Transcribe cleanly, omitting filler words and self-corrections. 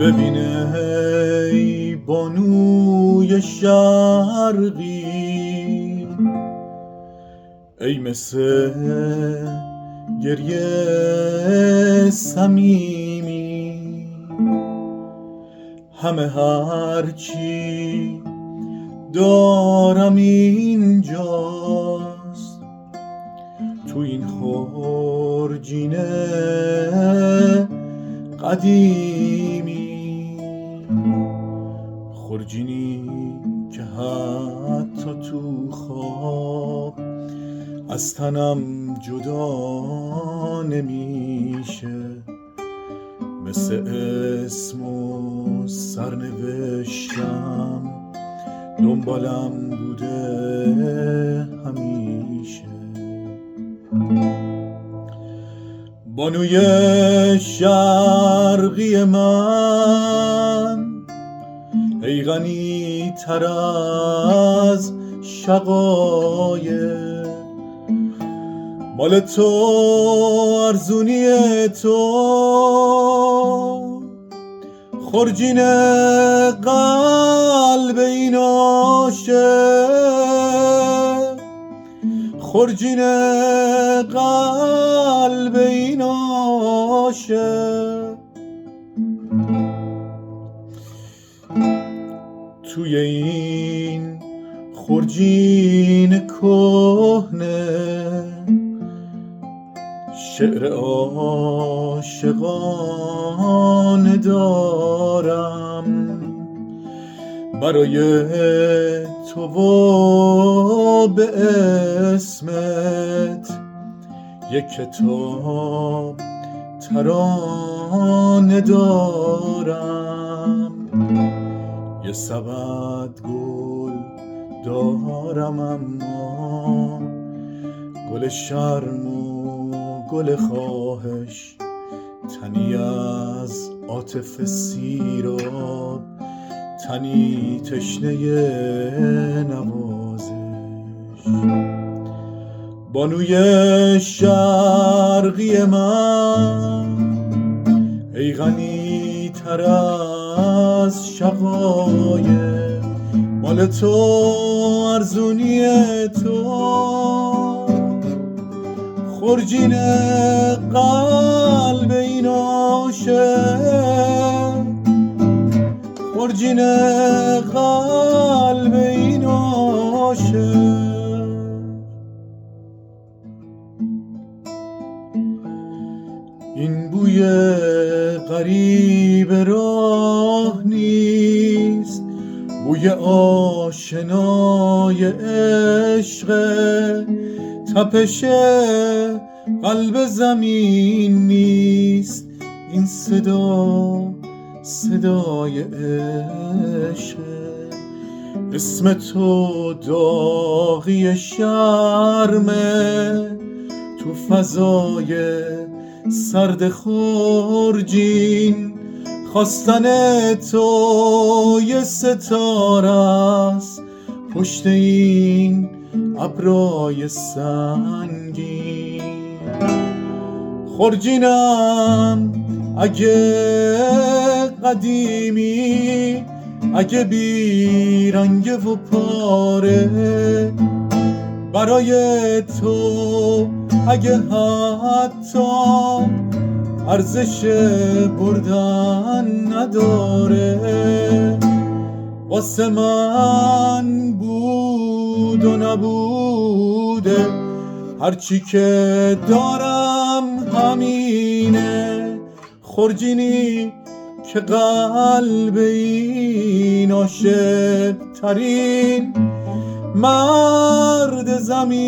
ببینه ای بانوی شرقی، ای مثل گریه صمیمی، همه هرچی دارم اینجاست، تو این خرجینه قدیمی، خرجینی که حتی تو خواب از تنم جدا نمیشه، مثل اسم و سرنوشتم دنبالم بوده همیشه. بانوی شرقی من، ای غنی تر از شقایق، مال تو ارزونی تو، خرجین قلب این عاشق، خرجین قلب این عاشق. توی این خرجین کهنه شعر عاشقانه دارم، برای تو و به اسمت یک کتاب ترانه دارم، یه سبد گل دارم اما گل شرم و گل خواهش، تنی از عاطفه سیراب، تنی تشنه نوازش. بانوی شرقی من، ای غنی تر از شقایق، مال تو ارزونی تو، خرجین قلب این عاشق، خرجین قلب این عاشق. این بوی غریب راه نیست، بوی آشنای عشق، تپش قلب زمین نیست، این صدا صدای عشق. اسم تو داغی شرمه، تو فضای سرد خرجین، خواستن تو یه ستاره است پشت این ابرای سنگین. خرجینم اگه قدیمی، اگه بیرنگه و پاره، برای تو اگه حتی ارزش بردن نداره، واسه من بود و نبوده، هرچی که دارم همینه، خرجینی که قلب این عاشق ترین مرد زمینه.